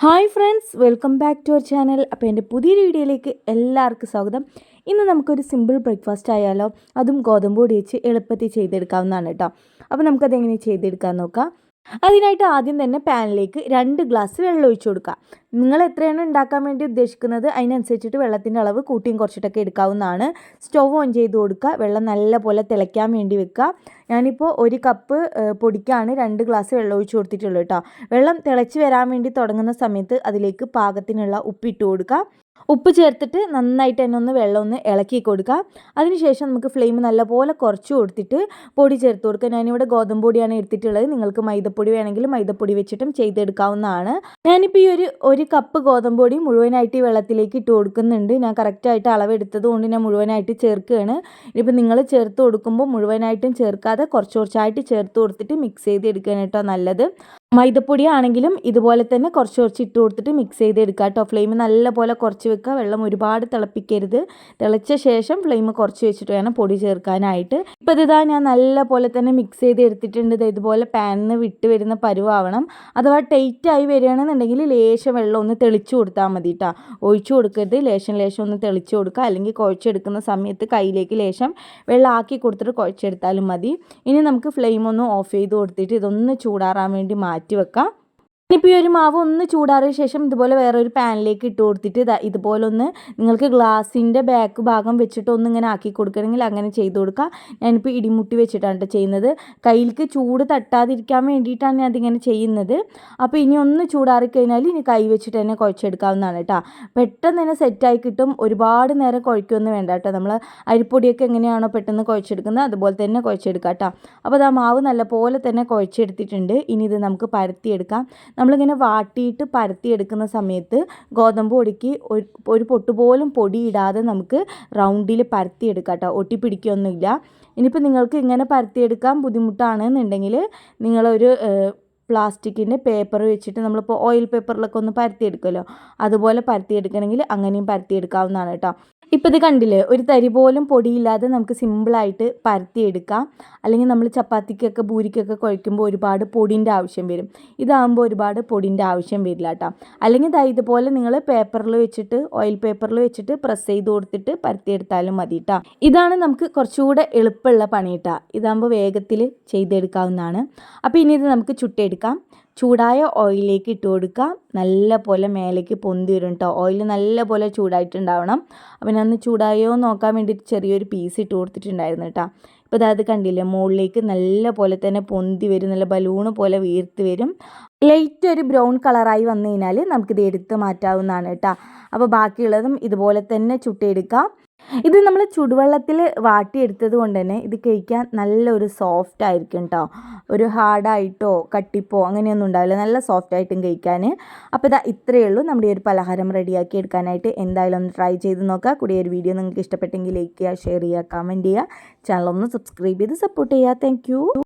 Hi friends, welcome back to our channel. അപ്പോൾ എൻ്റെ പുതിയൊരു വീഡിയോയിലേക്ക് എല്ലാവർക്കും സ്വാഗതം. ഇന്ന് നമുക്കൊരു സിമ്പിൾ ബ്രേക്ക്ഫാസ്റ്റ് ആയാലോ, അതും ഗോതമ്പ് പൊടി വെച്ച് എളുപ്പത്തിൽ ചെയ്തെടുക്കാവുന്നതാണ് കേട്ടോ. അപ്പോൾ നമുക്കതെങ്ങനെ ചെയ്തെടുക്കാൻ നോക്കാം. അതിനായിട്ട് ആദ്യം തന്നെ പാനിലേക്ക് 2 ഗ്ലാസ് വെള്ളം ഒഴിച്ചു കൊടുക്കുക. നിങ്ങൾ എത്രയാണ് ഉണ്ടാക്കാൻ വേണ്ടി ഉദ്ദേശിക്കുന്നത് അതിനനുസരിച്ചിട്ട് വെള്ളത്തിൻ്റെ അളവ് കൂട്ടിയും കുറച്ചിട്ടൊക്കെ എടുക്കാവുന്നതാണ്. സ്റ്റവ് ഓൺ ചെയ്ത് കൊടുക്കുക. വെള്ളം നല്ല പോലെ തിളയ്ക്കാൻ വേണ്ടി വെക്കുക. ഞാനിപ്പോൾ 1 കപ്പ് പൊടിക്കാണ് 2 ഗ്ലാസ് വെള്ളം ഒഴിച്ച് കൊടുത്തിട്ടുള്ളൂ കേട്ടോ. വെള്ളം തിളച്ച് വരാൻ വേണ്ടി തുടങ്ങുന്ന സമയത്ത് അതിലേക്ക് പാകത്തിനുള്ള ഉപ്പിട്ട് കൊടുക്കുക. ഉപ്പ് ചേർത്തിട്ട് നന്നായിട്ട് തന്നെ വെള്ളം ഇളക്കി കൊടുക്കുക. അതിനുശേഷം നമുക്ക് ഫ്ലെയിം നല്ലപോലെ കുറച്ച് കൊടുത്തിട്ട് പൊടി ചേർത്ത് കൊടുക്കുക. ഞാനിവിടെ ഗോതമ്പ് പൊടിയാണ് എടുത്തിട്ടുള്ളത്. നിങ്ങൾക്ക് മൈദപ്പൊടി വേണമെങ്കിൽ മൈദപ്പൊടി വെച്ചിട്ടും ചെയ്തെടുക്കാവുന്നതാണ്. ഞാനിപ്പോൾ ഈ ഒരു കപ്പ് ഗോതമ്പ് പൊടി മുഴുവനായിട്ട് ഈ വെള്ളത്തിലേക്ക് ഇട്ട് കൊടുക്കുന്നുണ്ട്. ഞാൻ കറക്റ്റായിട്ട് അളവെടുത്തത് കൊണ്ട് ഞാൻ മുഴുവനായിട്ട് ചേർക്കുകയാണ്. ഇനിയിപ്പോൾ നിങ്ങൾ ചേർത്ത് കൊടുക്കുമ്പോൾ മുഴുവനായിട്ടും ചേർക്കാതെ കുറച്ച് കുറച്ചായിട്ട് ചേർത്ത് കൊടുത്തിട്ട് മിക്സ് ചെയ്ത് എടുക്കുകയാണ് കേട്ടോ നല്ലത്. മൈദപ്പൊടി ആണെങ്കിലും ഇതുപോലെ തന്നെ കുറച്ച് കുറച്ച് ഇട്ട് കൊടുത്തിട്ട് മിക്സ് ചെയ്തെടുക്കുക കേട്ടോ. ഫ്ലെയിം നല്ലപോലെ കുറച്ച് വെക്കുക. വെള്ളം ഒരുപാട് തിളപ്പിക്കരുത്. തിളച്ച ശേഷം ഫ്ലെയിം കുറച്ച് വെച്ചിട്ട് വേണം പൊടി ചേർക്കാനായിട്ട്. ഇപ്പോൾ ഇതാ ഞാൻ നല്ല പോലെ തന്നെ മിക്സ് ചെയ്ത് എടുത്തിട്ടുണ്ട്. ഇതുപോലെ പാനിൽ നിന്ന് വിട്ട് വരുന്ന പരുവാവണം. അഥവാ ടൈറ്റായി വരികയാണെന്നുണ്ടെങ്കിൽ ലേശം വെള്ളം ഒന്ന് തെളിച്ച് കൊടുത്താൽ മതി കേട്ടോ. ഒഴിച്ചു കൊടുക്കരുത്. ലേശം ഒന്ന് തെളിച്ച് കൊടുക്കുക. അല്ലെങ്കിൽ കുഴച്ചെടുക്കുന്ന സമയത്ത് കയ്യിലേക്ക് ലേശം വെള്ളം ആക്കി കൊടുത്തിട്ട് കുഴച്ചെടുത്താലും മതി. ഇനി നമുക്ക് ഫ്ലെയിം ഒന്ന് ഓഫ് ചെയ്ത് കൊടുത്തിട്ട് ഇതൊന്ന് ചൂടാറാൻ വേണ്ടി മാറ്റി വെക്കാം. ഇനിയിപ്പോൾ ഈ ഒരു മാവ് ഒന്ന് ചൂടാറിയ ശേഷം ഇതുപോലെ വേറൊരു പാനിലേക്ക് ഇട്ട് കൊടുത്തിട്ട് ഇതുപോലെ നിങ്ങൾക്ക് ഗ്ലാസിൻ്റെ ബാക്ക് ഭാഗം വെച്ചിട്ട് ഇങ്ങനെ ആക്കി കൊടുക്കണമെങ്കിൽ അങ്ങനെ ചെയ്ത് കൊടുക്കുക. ഞാനിപ്പോൾ ഇടിമുട്ടി വെച്ചിട്ടാണ് ചെയ്യുന്നത്. കയ്യിലേക്ക് ചൂട് തട്ടാതിരിക്കാൻ വേണ്ടിയിട്ടാണ് ഞാൻ അതിങ്ങനെ ചെയ്യുന്നത്. അപ്പോൾ ഇനി ഒന്ന് ചൂടാറിക്കഴിഞ്ഞാൽ ഇനി കൈ വെച്ചിട്ട് തന്നെ കുഴച്ചെടുക്കാവുന്നതാണ് കേട്ടോ. പെട്ടെന്ന് തന്നെ സെറ്റായി കിട്ടും. ഒരുപാട് നേരം കുഴക്കൊന്നും വേണ്ട കേട്ടോ. നമ്മൾ അരിപ്പൊടിയൊക്കെ എങ്ങനെയാണോ പെട്ടെന്ന് കുഴച്ചെടുക്കുന്നത് അതുപോലെ തന്നെ കുഴച്ചെടുക്കാം കേട്ടോ. അപ്പോൾ അത് ആ മാവ് നല്ലപോലെ തന്നെ കുഴച്ചെടുത്തിട്ടുണ്ട്. ഇനി ഇത് നമുക്ക് പരത്തിയെടുക്കാം. നമ്മളിങ്ങനെ വാട്ടിയിട്ട് പരത്തിയെടുക്കുന്ന സമയത്ത് ഗോതമ്പ് പൊടിക്ക് ഒരു പൊട്ടുപോലും പൊടി ഇടാതെ നമുക്ക് റൗണ്ടിൽ പരത്തിയെടുക്കാം കേട്ടോ. ഒട്ടിപ്പിടിക്കുകയൊന്നുമില്ല. ഇനിയിപ്പോൾ നിങ്ങൾക്ക് ഇങ്ങനെ പരത്തിയെടുക്കാൻ ബുദ്ധിമുട്ടാണെന്നുണ്ടെങ്കിൽ നിങ്ങളൊരു പ്ലാസ്റ്റിക്കിൻ്റെ പേപ്പർ വെച്ചിട്ട് നമ്മളിപ്പോൾ ഓയിൽ പേപ്പറിലൊക്കെ പരത്തിയെടുക്കുമല്ലോ, അതുപോലെ പരത്തിയെടുക്കണമെങ്കിൽ അങ്ങനെയും പരത്തിയെടുക്കാവുന്നതാണ് കേട്ടോ. ഇപ്പോൾ ഇത് കണ്ടില്ലേ, ഒരു തരി പോലും പൊടിയില്ലാതെ നമുക്ക് സിമ്പിളായിട്ട് പരത്തിയെടുക്കാം. അല്ലെങ്കിൽ നമ്മൾ ചപ്പാത്തിക്കൊക്കെ പൂരിക്കൊക്കെ കുഴയ്ക്കുമ്പോൾ ഒരുപാട് പൊടിൻ്റെ ആവശ്യം വരും. ഇതാകുമ്പോൾ ഒരുപാട് പൊടിൻ്റെ ആവശ്യം വരില്ല കേട്ടോ. അല്ലെങ്കിൽ ഇതുപോലെ നിങ്ങൾ പേപ്പറിൽ വെച്ചിട്ട് ഓയിൽ പേപ്പറിൽ വെച്ചിട്ട് പ്രസ് ചെയ്ത് കൊടുത്തിട്ട് പരത്തിയെടുത്താലും മതി കേട്ടോ. ഇതാണ് നമുക്ക് കുറച്ചുകൂടെ എളുപ്പമുള്ള പണി കേട്ടോ. ഇതാകുമ്പോൾ വേഗത്തിൽ ചെയ്തെടുക്കാവുന്നതാണ്. അപ്പോൾ ഇനി ഇത് നമുക്ക് ചുട്ടെടുക്കാം. ചൂടായ ഓയിലിലേക്ക് ഇട്ട് കൊടുക്കുക. നല്ല പോലെ മേലേക്ക് പൊന്തി വരും കേട്ടോ. ഓയിൽ നല്ല പോലെ ചൂടായിട്ടുണ്ടാവണം. അപ്പോൾ ഞാൻ ചൂടായോ നോക്കാൻ വേണ്ടിയിട്ട് ചെറിയൊരു പീസ് ഇട്ട് കൊടുത്തിട്ടുണ്ടായിരുന്നു കേട്ടോ. ഇപ്പോൾ അത് കണ്ടില്ലേ, മുകളിലേക്ക് നല്ല പോലെ തന്നെ പൊന്തി വരും. നല്ല ബലൂണ് പോലെ വീർത്ത് വരും. ലൈറ്റ് ഒരു ബ്രൗൺ കളറായി വന്നു കഴിഞ്ഞാൽ നമുക്കിത് എടുത്ത് മാറ്റാവുന്നതാണ് കേട്ടോ. അപ്പോൾ ബാക്കിയുള്ളതും ഇതുപോലെ തന്നെ ചുട്ടെടുക്കാം. ഇത് നമ്മൾ ചുടുവെള്ളത്തിൽ വാട്ടിയെടുത്തത് കൊണ്ട് തന്നെ ഇത് കഴിക്കാൻ നല്ലൊരു സോഫ്റ്റ് ആയിരിക്കും കേട്ടോ. ഒരു ഹാർഡായിട്ടോ കട്ടിപ്പോ അങ്ങനെയൊന്നും ഉണ്ടാവില്ല. നല്ല സോഫ്റ്റ് ആയിട്ടും കഴിക്കാൻ. അപ്പോൾ ഇത്രയേ ഉള്ളൂ. നമ്മുടെ ഒരു പലഹാരം റെഡിയാക്കി എടുക്കാനായിട്ട് എന്തായാലും ഒന്ന് ട്രൈ ചെയ്ത് നോക്കുക. കൂടി ഒരു വീഡിയോ നിങ്ങൾക്ക് ഇഷ്ടപ്പെട്ടെങ്കിൽ ലൈക്ക് ചെയ്യുക, ഷെയർ ചെയ്യുക, കമൻറ്റ് ചെയ്യുക. ചാനൽ ഒന്ന് സബ്സ്ക്രൈബ് ചെയ്ത് സപ്പോർട്ട് ചെയ്യുക. താങ്ക്